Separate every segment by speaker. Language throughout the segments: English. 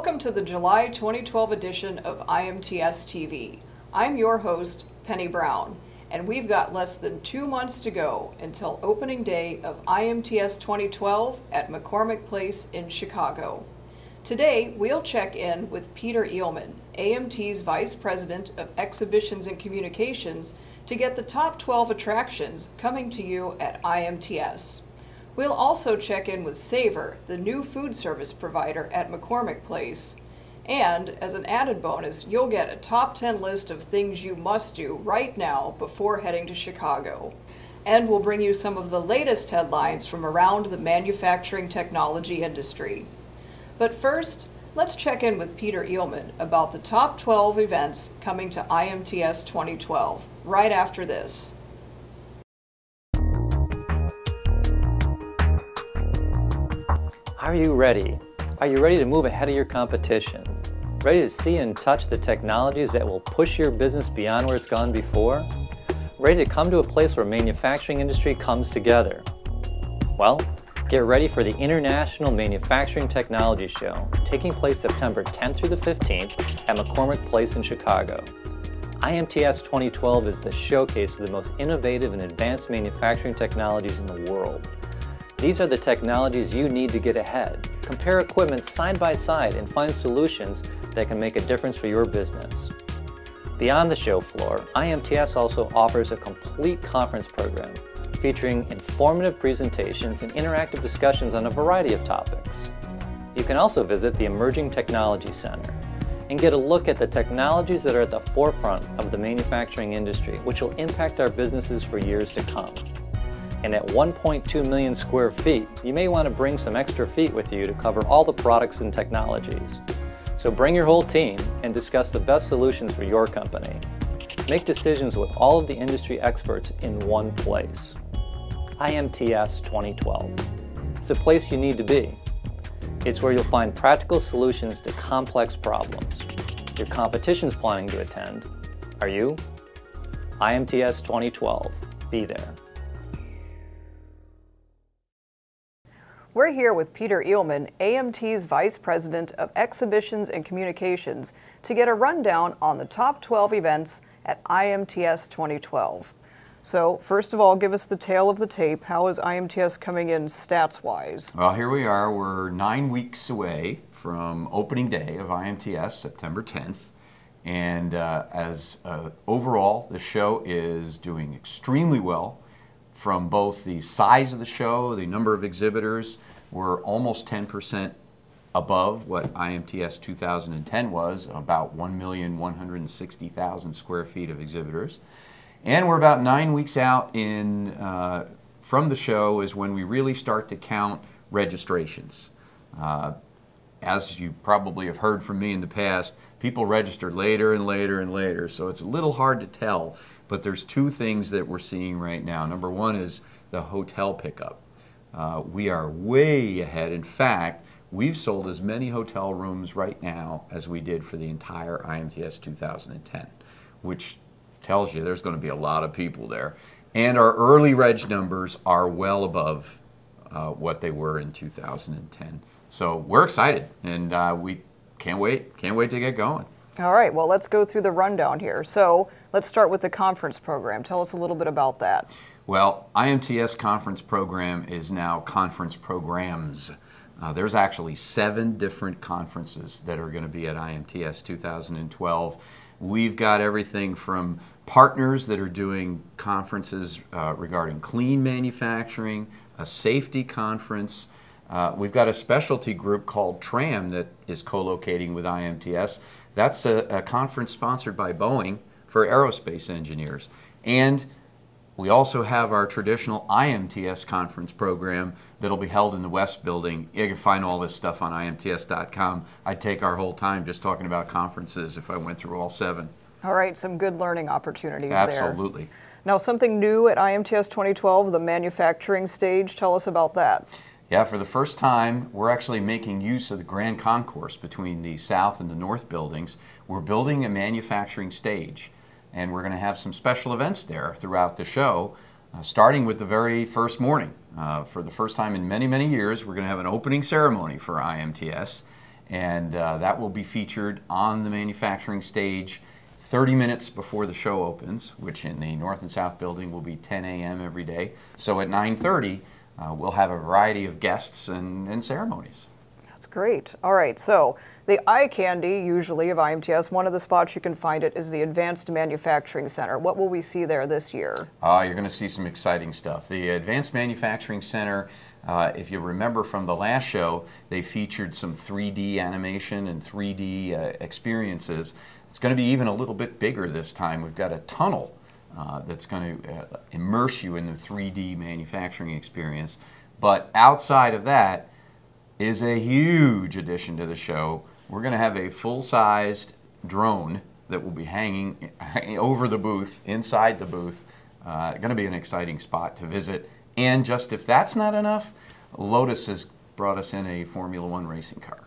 Speaker 1: Welcome to the July 2012 edition of IMTSTV. I'm your host, Penny Brown, and we've got less than 2 months to go until opening day of IMTS 2012 at McCormick Place in Chicago. Today, we'll check in with Peter Eelman, AMT's Vice President of Exhibitions and Communications, to get the top 12 attractions coming to you at IMTS. We'll also check in with Savor, the new food service provider at McCormick Place. And as an added bonus, you'll get a top 10 list of things you must do right now before heading to Chicago. And we'll bring you some of the latest headlines from around the manufacturing technology industry. But first, let's check in with Peter Eelman about the top 12 events coming to IMTS 2012, right after this.
Speaker 2: Are you ready? Are you ready to move ahead of your competition? Ready to see and touch the technologies that will push your business beyond where it's gone before? Ready to come to a place where manufacturing industry comes together? Well, get ready for the International Manufacturing Technology Show, taking place September 10th through the 15th at McCormick Place in Chicago. IMTS 2012 is the showcase of the most innovative and advanced manufacturing technologies in the world. These are the technologies you need to get ahead. Compare equipment side by side and find solutions that can make a difference for your business. Beyond the show floor, IMTS also offers a complete conference program featuring informative presentations and interactive discussions on a variety of topics. You can also visit the Emerging Technology Center and get a look at the technologies that are at the forefront of the manufacturing industry, which will impact our businesses for years to come. And at 1.2 million square feet, you may want to bring some extra feet with you to cover all the products and technologies. So bring your whole team and discuss the best solutions for your company. Make decisions with all of the industry experts in one place. IMTS 2012. It's a place you need to be. It's where you'll find practical solutions to complex problems. Your competition's planning to attend. Are you? IMTS 2012. Be there.
Speaker 1: We're here with Peter Eelman, AMT's Vice President of Exhibitions and Communications, to get a rundown on the top 12 events at IMTS 2012. So, first of all, give us the tale of the tape. How is IMTS coming in stats-wise?
Speaker 3: Well, here we are. We're 9 weeks away from opening day of IMTS, September 10th. And overall, the show is doing extremely well. From both the size of the show, the number of exhibitors, we're almost 10% above what IMTS 2010 was, about 1,160,000 square feet of exhibitors. And we're about 9 weeks out from the show is when we really start to count registrations. As you probably have heard from me in the past, people register later and later and later, so it's a little hard to tell. But there's two things that we're seeing right now. Number one is the hotel pickup. We are way ahead. In fact, we've sold as many hotel rooms right now as we did for the entire IMTS 2010, which tells you there's going to be a lot of people there. And our early reg numbers are well above what they were in 2010. So we're excited, and we can't wait to get going.
Speaker 1: All right, well, let's go through the rundown here. So let's start with the conference program. Tell us a little bit about that.
Speaker 3: Well, IMTS conference program is now conference programs. There's actually 7 different conferences that are going to be at IMTS 2012. We've got everything from partners that are doing conferences regarding clean manufacturing, a safety conference. We've got a specialty group called TRAM that is co-locating with IMTS. That's a conference sponsored by Boeing for aerospace engineers. And we also have our traditional IMTS conference program that'll be held in the West Building. You can find all this stuff on IMTS.com. I'd take our whole time just talking about conferences if I went through all 7.
Speaker 1: All right, some good learning opportunities there.
Speaker 3: Absolutely.
Speaker 1: Now, something new at IMTS 2012, the manufacturing stage. Tell us about that.
Speaker 3: Yeah, for the first time, we're actually making use of the Grand Concourse between the South and the North buildings. We're building a manufacturing stage, and we're going to have some special events there throughout the show, starting with the very first morning. For the first time in many, many years, we're going to have an opening ceremony for IMTS, and that will be featured on the manufacturing stage 30 minutes before the show opens, which in the North and South building will be 10 a.m. every day. So at 9:30, we'll have a variety of guests and ceremonies.
Speaker 1: That's great. All right, so the eye candy, usually, of IMTS, one of the spots you can find it is the Advanced Manufacturing Center. What will we see there this year?
Speaker 3: You're going to see some exciting stuff. The Advanced Manufacturing Center, if you remember from the last show, they featured some 3D animation and 3D experiences. It's going to be even a little bit bigger this time. We've got a tunnel that's going to immerse you in the 3D manufacturing experience. But outside of that is a huge addition to the show. We're going to have a full-sized drone that will be hanging over the booth, inside the booth. Going to be an exciting spot to visit. And just if that's not enough, Lotus has brought us in a Formula One racing car.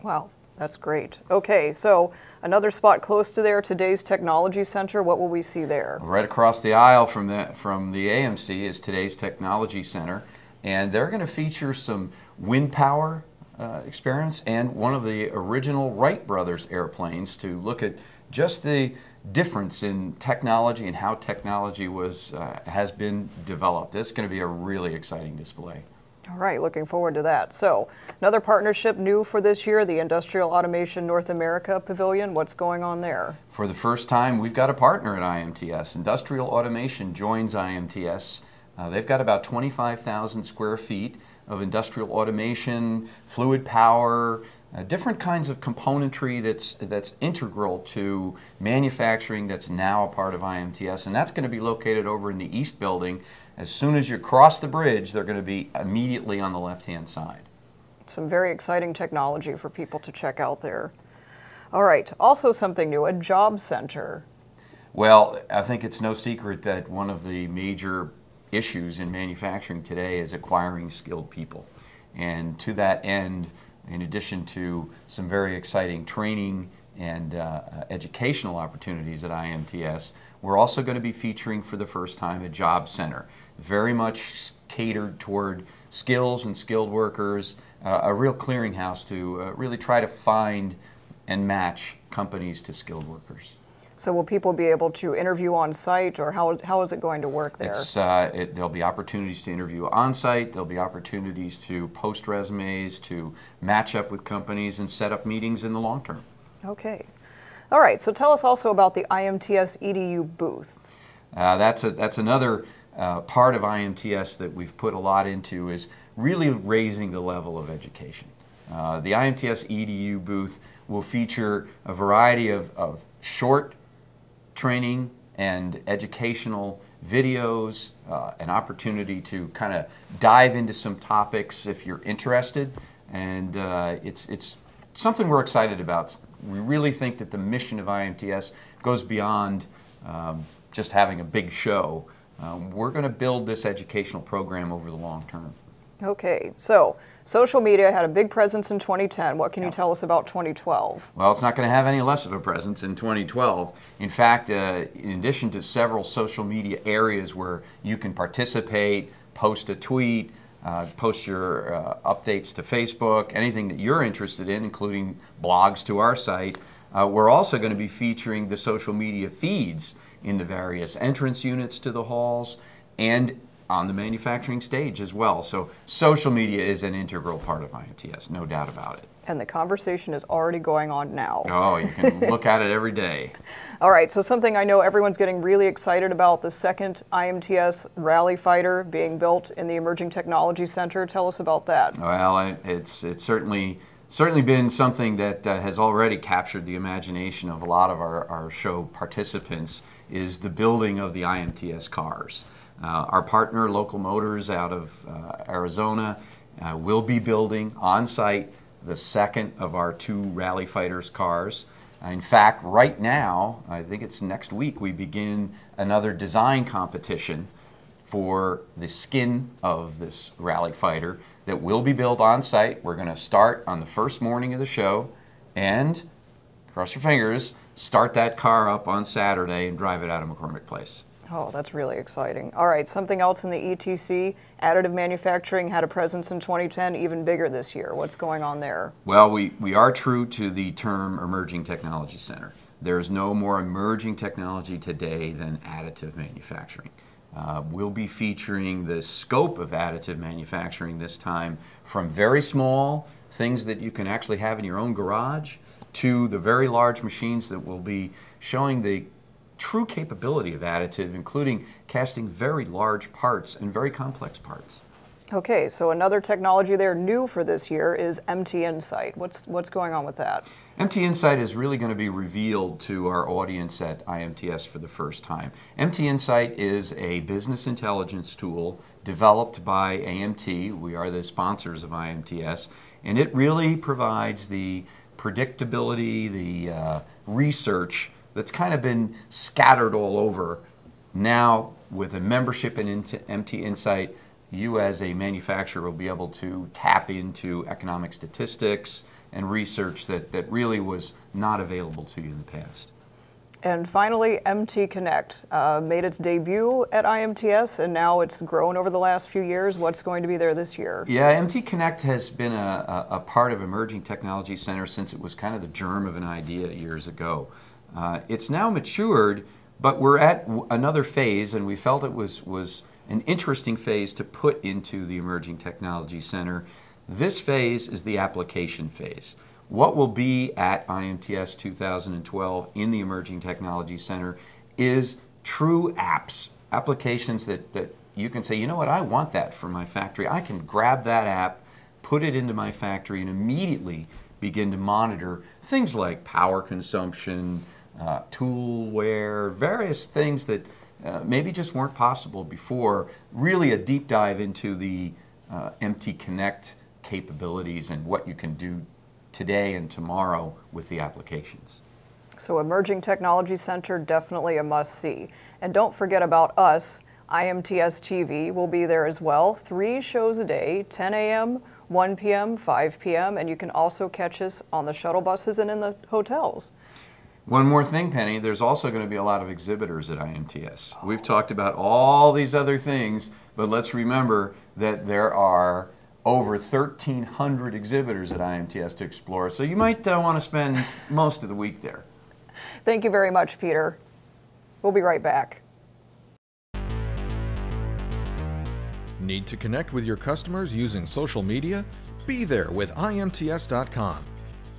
Speaker 1: Wow, that's great. Okay, so another spot close to there, today's Technology Center. What will we see there?
Speaker 3: Right across the aisle from the AMC is today's Technology Center. And they're going to feature some wind power experiments and one of the original Wright brothers airplanes to look at just the difference in technology and how technology has been developed. It's going to be a really exciting display.
Speaker 1: All right, looking forward to that. So another partnership new for this year, the Industrial Automation North America Pavilion. What's going on there?
Speaker 3: For the first time, we've got a partner at IMTS. Industrial Automation joins IMTS. They've got about 25,000 square feet of industrial automation, fluid power, different kinds of componentry that's integral to manufacturing that's now a part of IMTS, and that's going to be located over in the East Building. As soon as you cross the bridge, they're going to be immediately on the left-hand side.
Speaker 1: Some very exciting technology for people to check out there. All right, also something new, a job center.
Speaker 3: Well, I think it's no secret that one of the major issues in manufacturing today is acquiring skilled people. And to that end, in addition to some very exciting training and educational opportunities at IMTS, we're also going to be featuring for the first time a job center, very much catered toward skills and skilled workers, a real clearinghouse to really try to find and match companies to skilled workers.
Speaker 1: So will people be able to interview on site, or how is it going to work there?
Speaker 3: There'll be opportunities to interview on site, there'll be opportunities to post resumes, to match up with companies and set up meetings in the long term.
Speaker 1: Okay. All right, so tell us also about the IMTS Edu Booth.
Speaker 3: That's another part of IMTS that we've put a lot into, is really raising the level of education. The IMTS Edu Booth will feature a variety of short training and educational videos, an opportunity to kind of dive into some topics if you're interested, and it's something we're excited about. We really think that the mission of IMTS goes beyond just having a big show. We're going to build this educational program over the long term. Okay,
Speaker 1: so social media had a big presence in 2010. What can you tell us about 2012?
Speaker 3: Well, it's not going to have any less of a presence in 2012. In fact, in addition to several social media areas where you can participate, post a tweet, post your updates to Facebook, anything that you're interested in, including blogs to our site, we're also going to be featuring the social media feeds in the various entrance units to the halls and on the manufacturing stage as well. So social media is an integral part of IMTS, no doubt about it.
Speaker 1: And the conversation is already going on now.
Speaker 3: Oh, you can look at it every day.
Speaker 1: All right, so something I know everyone's getting really excited about, the second IMTS Rally Fighter being built in the Emerging Technology Center. Tell us about that.
Speaker 3: Well, it's certainly been something that has already captured the imagination of a lot of our show participants, is the building of the IMTS cars. Our partner, Local Motors out of Arizona, will be building on site the second of our 2 Rally Fighters cars. In fact, right now, I think it's next week, we begin another design competition for the skin of this Rally Fighter that will be built on site. We're going to start on the first morning of the show and, cross your fingers, start that car up on Saturday and drive it out of McCormick Place.
Speaker 1: Oh, that's really exciting. All right, something else in the ETC, additive manufacturing had a presence in 2010, even bigger this year. What's going on there?
Speaker 3: Well, we are true to the term Emerging Technology Center. There's no more emerging technology today than additive manufacturing. We'll be featuring the scope of additive manufacturing this time, from very small things that you can actually have in your own garage to the very large machines that will be showing the true capability of additive, including casting very large parts and very complex parts.
Speaker 1: Okay, so another technology there new for this year is MT Insight. What's going on with that?
Speaker 3: MT Insight is really going to be revealed to our audience at IMTS for the first time. MT Insight is a business intelligence tool developed by AMT. We are the sponsors of IMTS, and it really provides the predictability, the research that's kind of been scattered all over. Now, with a membership in MT Insight, you as a manufacturer will be able to tap into economic statistics and research that really was not available to you in the past.
Speaker 1: And finally, MT Connect made its debut at IMTS, and now it's grown over the last few years. What's going to be there this year?
Speaker 3: Yeah, MT Connect has been a part of Emerging Technology Center since it was kind of the germ of an idea years ago. It's now matured, but we're at another phase, and we felt it was an interesting phase to put into the Emerging Technology Center. This phase is the application phase. What will be at IMTS 2012 in the Emerging Technology Center is true apps, applications that you can say, you know what, I want that for my factory. I can grab that app, put it into my factory, and immediately begin to monitor things like power consumption, tool wear, various things that maybe just weren't possible before. Really a deep dive into the MT Connect capabilities and what you can do today and tomorrow with the applications.
Speaker 1: So Emerging Technology Center, definitely a must-see. And don't forget about us. IMTSTV will be there as well. 3 shows a day, 10 a.m., 1 p.m., 5 p.m., and you can also catch us on the shuttle buses and in the hotels.
Speaker 3: One more thing, Penny, there's also going to be a lot of exhibitors at IMTS. We've talked about all these other things, but let's remember that there are over 1,300 exhibitors at IMTS to explore, so you might want to spend most of the week there.
Speaker 1: Thank you very much, Peter. We'll be right back.
Speaker 4: Need to connect with your customers using social media? Be there with IMTS.com.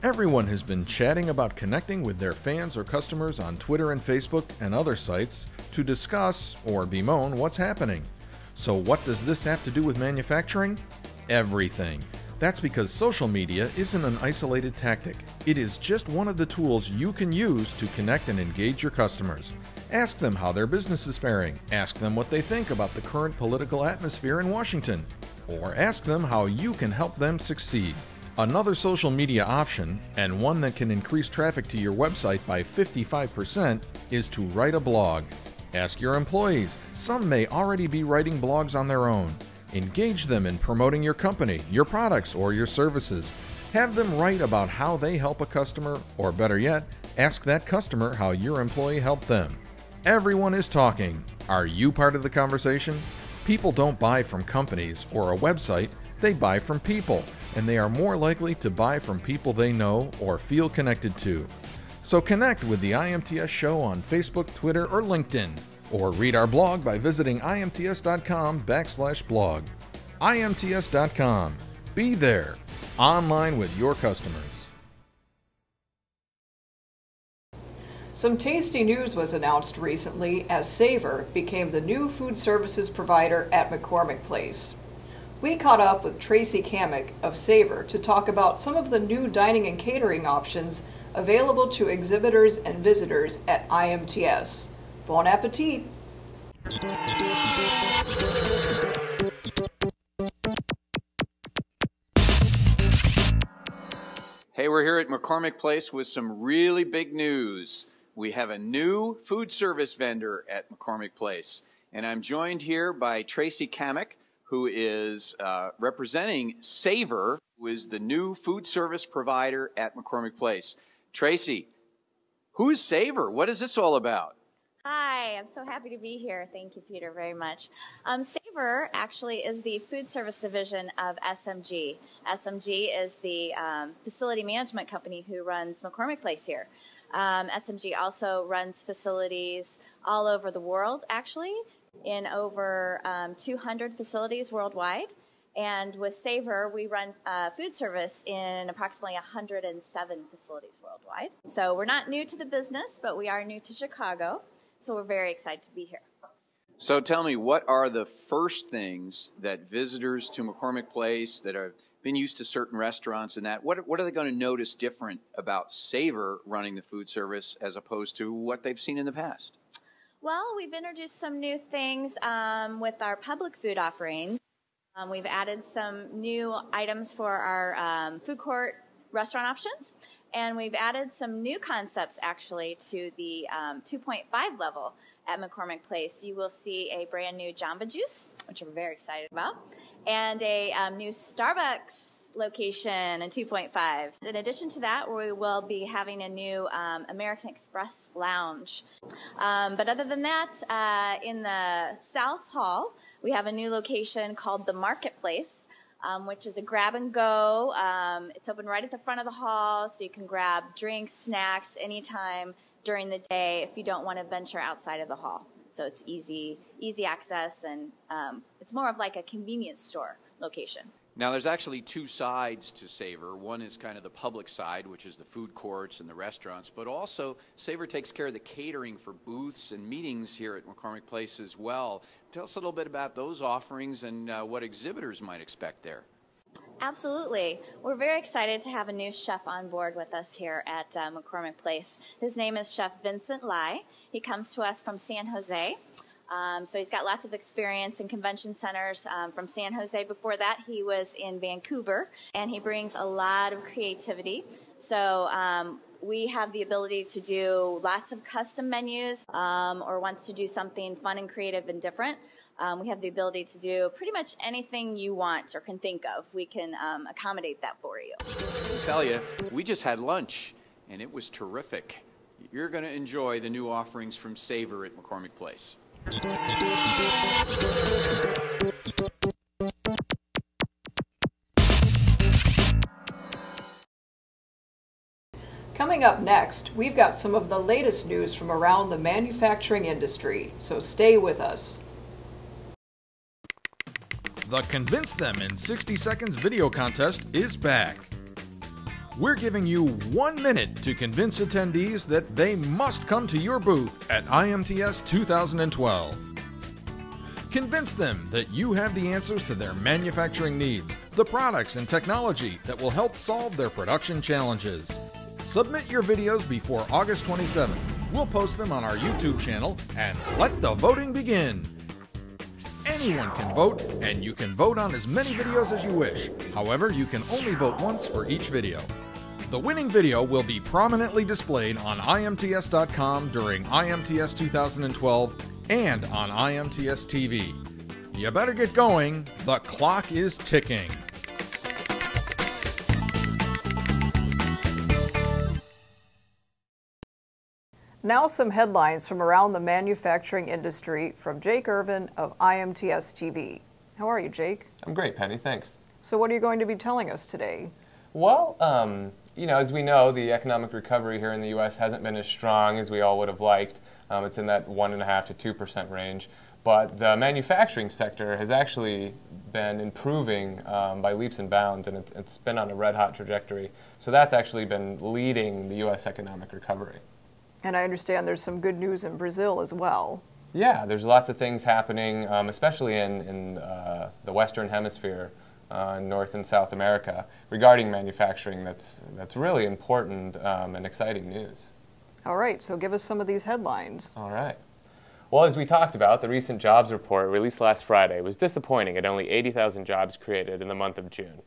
Speaker 4: Everyone has been chatting about connecting with their fans or customers on Twitter and Facebook and other sites to discuss or bemoan what's happening. So what does this have to do with manufacturing? Everything. That's because social media isn't an isolated tactic. It is just one of the tools you can use to connect and engage your customers. Ask them how their business is faring. Ask them what they think about the current political atmosphere in Washington. Or ask them how you can help them succeed. Another social media option, and one that can increase traffic to your website by 55%, is to write a blog. Ask your employees. Some may already be writing blogs on their own. Engage them in promoting your company, your products, or your services. Have them write about how they help a customer, or better yet, ask that customer how your employee helped them. Everyone is talking. Are you part of the conversation? People don't buy from companies or a website, they buy from people, and they are more likely to buy from people they know or feel connected to. So connect with the IMTS show on Facebook, Twitter, or LinkedIn, or read our blog by visiting imts.com/blog. IMTS.com. Be there, online with your customers.
Speaker 1: Some tasty news was announced recently as Savor became the new food services provider at McCormick Place. We caught up with Tracy Kamick of Savor to talk about some of the new dining and catering options available to exhibitors and visitors at IMTS. Bon appetit!
Speaker 3: Hey, we're here at McCormick Place with some really big news. We have a new food service vendor at McCormick Place, and I'm joined here by Tracy Kamick, who is representing Savor, who is the new food service provider at McCormick Place. Tracy, who is Savor? What is this all about?
Speaker 5: Hi, I'm so happy to be here. Thank you, Peter, very much. Savor actually is the food service division of SMG. SMG is the facility management company who runs McCormick Place here. SMG also runs facilities all over the world, actually, in over 200 facilities worldwide. And with Savor, we run food service in approximately 107 facilities worldwide. So we're not new to the business, but we are new to Chicago. So we're very excited to be here.
Speaker 6: So tell me, what are the first things that visitors to McCormick Place that have been used to certain restaurants and that, what are they going to notice different about Savor running the food service as opposed to what they've seen in the past?
Speaker 5: Well, we've introduced some new things with our public food offerings. We've added some new items for our food court restaurant options. And we've added some new concepts, actually, to the 2.5 level at McCormick Place. You will see a brand new Jamba Juice, which we're very excited about, and a new Starbucks location in 2.5. In addition to that, we will be having a new American Express lounge. But other than that, in the South Hall, we have a new location called the Marketplace, which is a grab and go. It's open right at the front of the hall, so you can grab drinks, snacks anytime during the day if you don't want to venture outside of the hall. So it's easy access, and it's more of like a convenience store location.
Speaker 6: Now, there's actually two sides to Savor. One is kind of the public side, which is the food courts and the restaurants, but also Savor takes care of the catering for booths and meetings here at McCormick Place as well. Tell us a little bit about those offerings and what exhibitors might expect there.
Speaker 5: Absolutely. We're very excited to have a new chef on board with us here at McCormick Place. His name is Chef Vincent Lai. He comes to us from San Jose. So he's got lots of experience in convention centers from San Jose. Before that, he was in Vancouver, and he brings a lot of creativity. So we have the ability to do lots of custom menus or wants to do something fun and creative and different. We have the ability to do pretty much anything you want or can think of. We can accommodate that for you.
Speaker 6: I tell you, we just had lunch, and it was terrific. You're going to enjoy the new offerings from Savor at McCormick Place.
Speaker 1: Coming up next, we've got some of the latest news from around the manufacturing industry, so stay with us.
Speaker 4: The Convince Them in 60 Seconds video contest is back. We're giving you 1 minute to convince attendees that they must come to your booth at IMTS 2012. Convince them that you have the answers to their manufacturing needs, the products and technology that will help solve their production challenges. Submit your videos before August 27th. We'll post them on our YouTube channel and let the voting begin. Anyone can vote, and you can vote on as many videos as you wish. However, you can only vote once for each video. The winning video will be prominently displayed on IMTS.com during IMTS 2012 and on IMTSTV. You better get going. The clock is ticking.
Speaker 1: Now some headlines from around the manufacturing industry from Jake Irvin of IMTSTV. How are you, Jake?
Speaker 7: I'm great, Penny, thanks.
Speaker 1: So what are you going to be telling us today?
Speaker 7: Well, as we know, the economic recovery here in the U.S. hasn't been as strong as we all would have liked. It's in that 1.5% to 2% range. But the manufacturing sector has actually been improving by leaps and bounds, and it's been on a red-hot trajectory. So that's actually been leading the U.S. economic recovery.
Speaker 1: And I understand there's some good news in Brazil as well.
Speaker 7: Yeah, there's lots of things happening, especially in the Western Hemisphere, North and South America, regarding manufacturing. That's really important and exciting news.
Speaker 1: All right, so give us some of these headlines.
Speaker 7: All right. Well, as we talked about, the recent jobs report released last Friday was disappointing at only 80,000 jobs created in the month of June.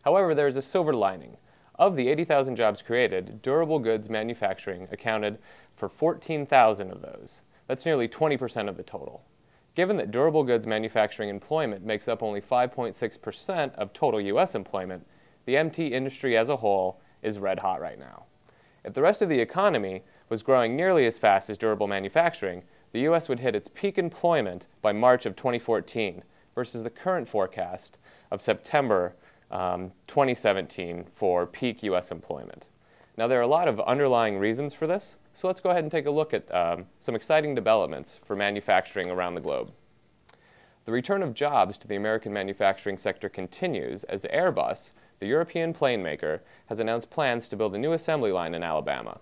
Speaker 7: However, there is a silver lining. Of the 80,000 jobs created, durable goods manufacturing accounted for 14,000 of those. That's nearly 20% of the total. Given that durable goods manufacturing employment makes up only 5.6% of total U.S. employment, the MT industry as a whole is red hot right now. If the rest of the economy was growing nearly as fast as durable manufacturing, the U.S. would hit its peak employment by March of 2014 versus the current forecast of September 2017 for peak U.S. employment. Now, there are a lot of underlying reasons for this, so let's go ahead and take a look at some exciting developments for manufacturing around the globe. The return of jobs to the American manufacturing sector continues as Airbus, the European plane maker, has announced plans to build a new assembly line in Alabama.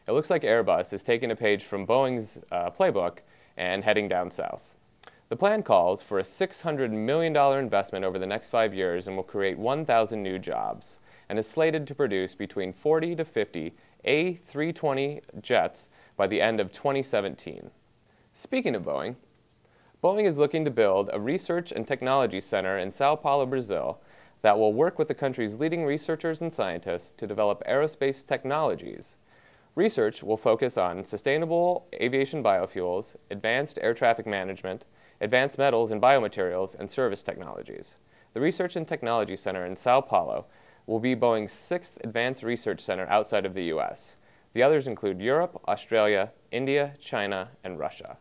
Speaker 7: It looks like Airbus is taking a page from Boeing's playbook and heading down south. The plan calls for a $600 million investment over the next 5 years and will create 1,000 new jobs, and is slated to produce between 40 to 50 A320 jets by the end of 2017. Speaking of Boeing, Boeing is looking to build a research and technology center in Sao Paulo, Brazil, that will work with the country's leading researchers and scientists to develop aerospace technologies. Research will focus on sustainable aviation biofuels, advanced air traffic management, advanced metals and biomaterials, and service technologies. The Research and Technology Center in Sao Paulo will be Boeing's 6th advanced research center outside of the U.S. The others include Europe, Australia, India, China, and Russia.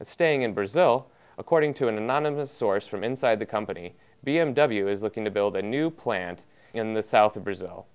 Speaker 7: And staying in Brazil, according to an anonymous source from inside the company, BMW is looking to build a new plant in the south of Brazil.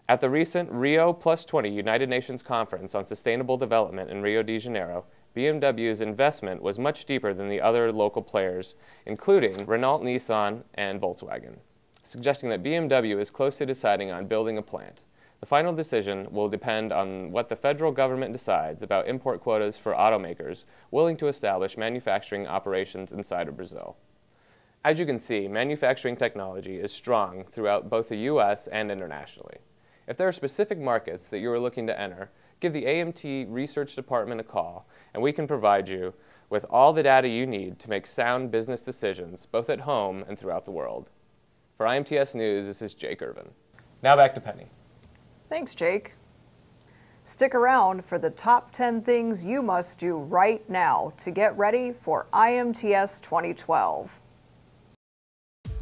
Speaker 7: At the recent Rio+20 United Nations Conference on Sustainable Development in Rio de Janeiro, BMW's investment was much deeper than the other local players, including Renault, Nissan, and Volkswagen, suggesting that BMW is close to deciding on building a plant. The final decision will depend on what the federal government decides about import quotas for automakers willing to establish manufacturing operations inside of Brazil. As you can see, manufacturing technology is strong throughout both the U.S. and internationally. If there are specific markets that you are looking to enter, give the AMT Research Department a call, and we can provide you with all the data you need to make sound business decisions, both at home and throughout the world. For IMTS News, this is Jake Irvin. Now back to Penny.
Speaker 1: Thanks, Jake. Stick around for the top 10 things you must do right now to get ready for IMTS 2012.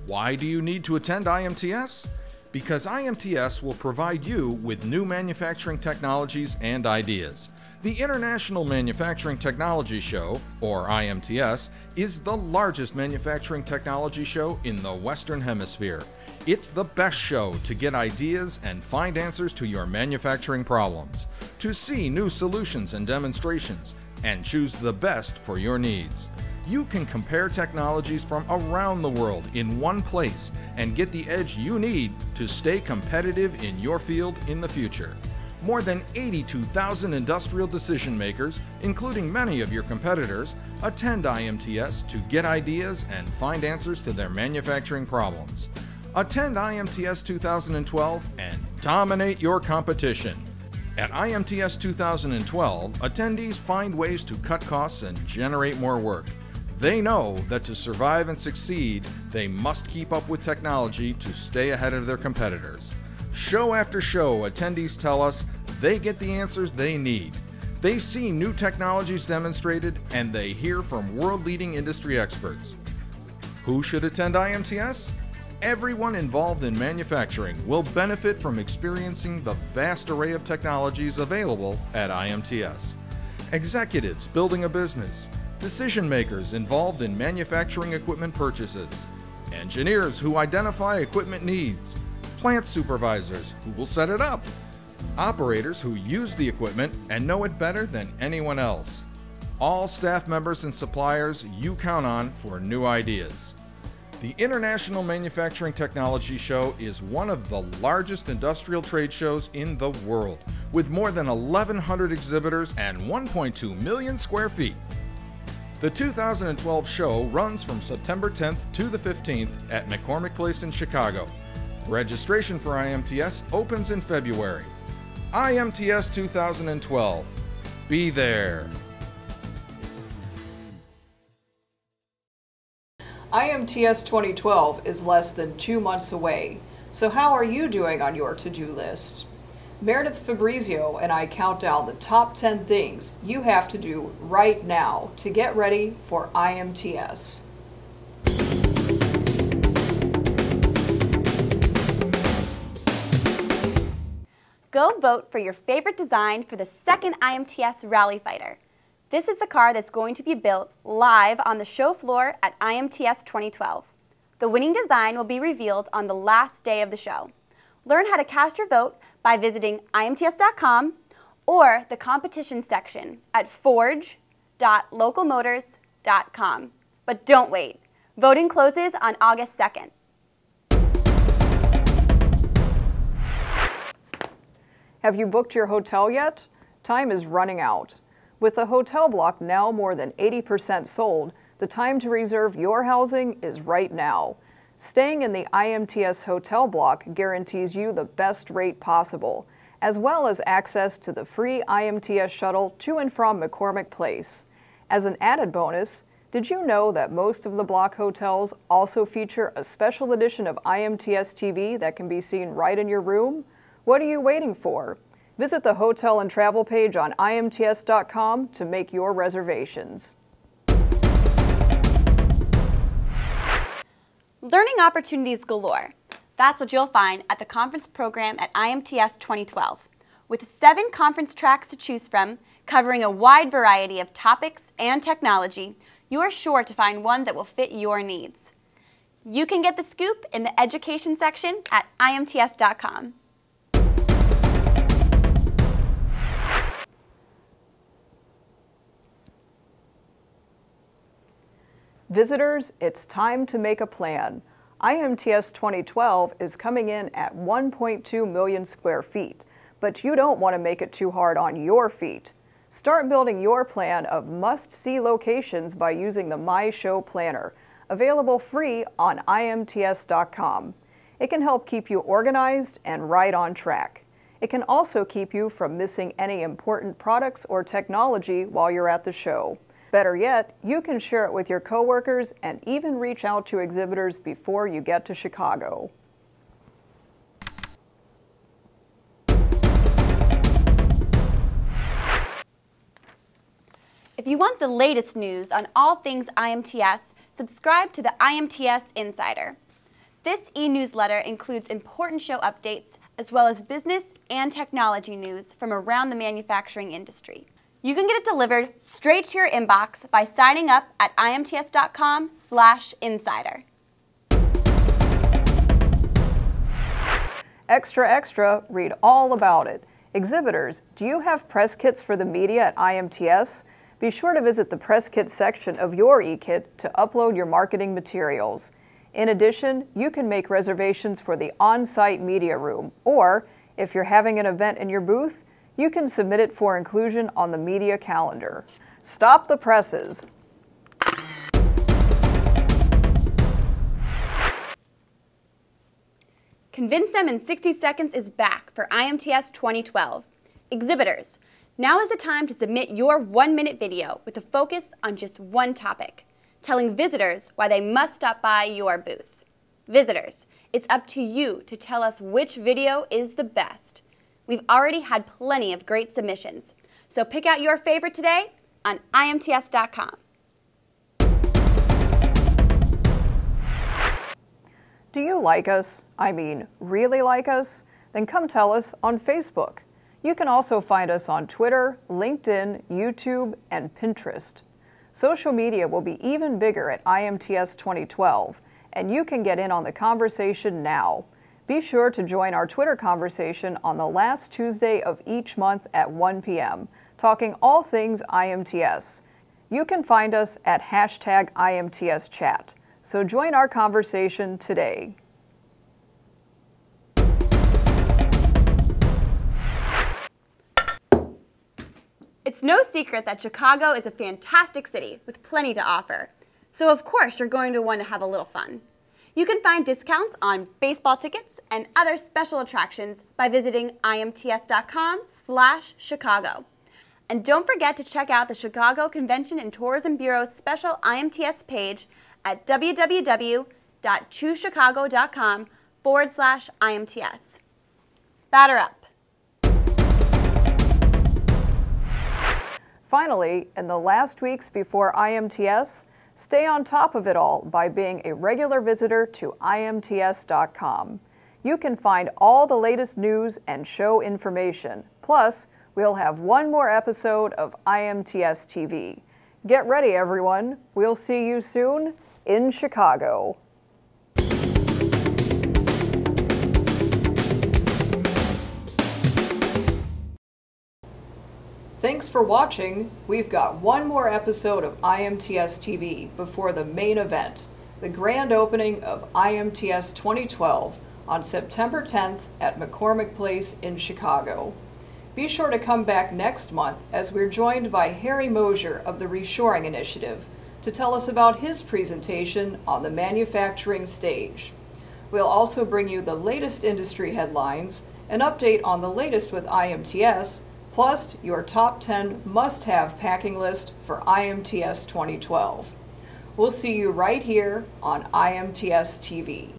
Speaker 4: Why do you need to attend IMTS? Because IMTS will provide you with new manufacturing technologies and ideas. The International Manufacturing Technology Show, or IMTS, is the largest manufacturing technology show in the Western Hemisphere. It's the best show to get ideas and find answers to your manufacturing problems, to see new solutions and demonstrations, and choose the best for your needs. You can compare technologies from around the world in one place and get the edge you need to stay competitive in your field in the future. More than 82,000 industrial decision makers, including many of your competitors, attend IMTS to get ideas and find answers to their manufacturing problems. Attend IMTS 2012 and dominate your competition. At IMTS 2012, attendees find ways to cut costs and generate more work. They know that to survive and succeed, they must keep up with technology to stay ahead of their competitors. Show after show, attendees tell us they get the answers they need. They see new technologies demonstrated, and they hear from world-leading industry experts. Who should attend IMTS? Everyone involved in manufacturing will benefit from experiencing the vast array of technologies available at IMTS. Executives building a business, decision makers involved in manufacturing equipment purchases, engineers who identify equipment needs, plant supervisors who will set it up, operators who use the equipment and know it better than anyone else. All staff members and suppliers you count on for new ideas. The International Manufacturing Technology Show is one of the largest industrial trade shows in the world, with more than 1,100 exhibitors and 1.2 million square feet. The 2012 show runs from September 10th to the 15th at McCormick Place in Chicago. Registration for IMTS opens in February. IMTS 2012. Be there.
Speaker 1: IMTS 2012 is less than 2 months away. So how are you doing on your to-do list? Meredith Fabrizio and I count down the top 10 things you have to do right now to get ready for IMTS.
Speaker 8: Go vote for your favorite design for the second IMTS Rally Fighter. This is the car that's going to be built live on the show floor at IMTS 2012. The winning design will be revealed on the last day of the show. Learn how to cast your vote by visiting IMTS.com or the competition section at forge.localmotors.com. But don't wait. Voting closes on August 2nd.
Speaker 1: Have you booked your hotel yet? Time is running out. With the hotel block now more than 80% sold, the time to reserve your housing is right now. Staying in the IMTS hotel block guarantees you the best rate possible, as well as access to the free IMTS shuttle to and from McCormick Place. As an added bonus, did you know that most of the block hotels also feature a special edition of IMTSTV that can be seen right in your room? What are you waiting for? Visit the hotel and travel page on IMTS.com to make your reservations.
Speaker 8: Learning opportunities galore. That's what you'll find at the conference program at IMTS 2012. With 7 conference tracks to choose from, covering a wide variety of topics and technology, you are sure to find one that will fit your needs. You can get the scoop in the education section at IMTS.com.
Speaker 1: Visitors, it's time to make a plan. IMTS 2012 is coming in at 1.2 million square feet, but you don't want to make it too hard on your feet. Start building your plan of must-see locations by using the My Show Planner, available free on IMTS.com. It can help keep you organized and right on track. It can also keep you from missing any important products or technology while you're at the show. Better yet, you can share it with your coworkers and even reach out to exhibitors before you get to Chicago.
Speaker 8: If you want the latest news on all things IMTS, subscribe to the IMTS Insider. This e-newsletter includes important show updates as well as business and technology news from around the manufacturing industry. You can get it delivered straight to your inbox by signing up at imts.com/insider.
Speaker 1: Extra, extra, read all about it. Exhibitors, do you have press kits for the media at IMTS? Be sure to visit the press kit section of your e-kit to upload your marketing materials. In addition, you can make reservations for the on-site media room, or if you're having an event in your booth, you can submit it for inclusion on the media calendar. Stop the presses.
Speaker 8: Convince Them in 60 Seconds is back for IMTS 2012. Exhibitors, now is the time to submit your 1-minute video with a focus on just one topic, telling visitors why they must stop by your booth. Visitors, it's up to you to tell us which video is the best. We've already had plenty of great submissions, so pick out your favorite today on IMTS.com.
Speaker 1: Do you like us? I mean, really like us? Then come tell us on Facebook. You can also find us on Twitter, LinkedIn, YouTube, and Pinterest. Social media will be even bigger at IMTS 2012, and you can get in on the conversation now. Be sure to join our Twitter conversation on the last Tuesday of each month at 1 p.m., talking all things IMTS. You can find us at #IMTSChat, so join our conversation today.
Speaker 8: It's no secret that Chicago is a fantastic city with plenty to offer. So of course you're going to want to have a little fun. You can find discounts on baseball tickets and other special attractions by visiting imts.com/Chicago. And don't forget to check out the Chicago Convention and Tourism Bureau's special IMTS page at www.choosechicago.com/IMTS. Batter up.
Speaker 1: Finally, in the last weeks before IMTS, stay on top of it all by being a regular visitor to IMTS.com. You can find all the latest news and show information. Plus, we'll have one more episode of IMTS TV. Get ready, everyone. We'll see you soon in Chicago. Thanks for watching. We've got one more episode of IMTS TV before the main event, the grand opening of IMTS 2012 on September 10th at McCormick Place in Chicago. Be sure to come back next month as we're joined by Harry Mosier of the Reshoring Initiative to tell us about his presentation on the manufacturing stage. We'll also bring you the latest industry headlines, an update on the latest with IMTS, plus your top 10 must-have packing list for IMTS 2012. We'll see you right here on IMTS TV.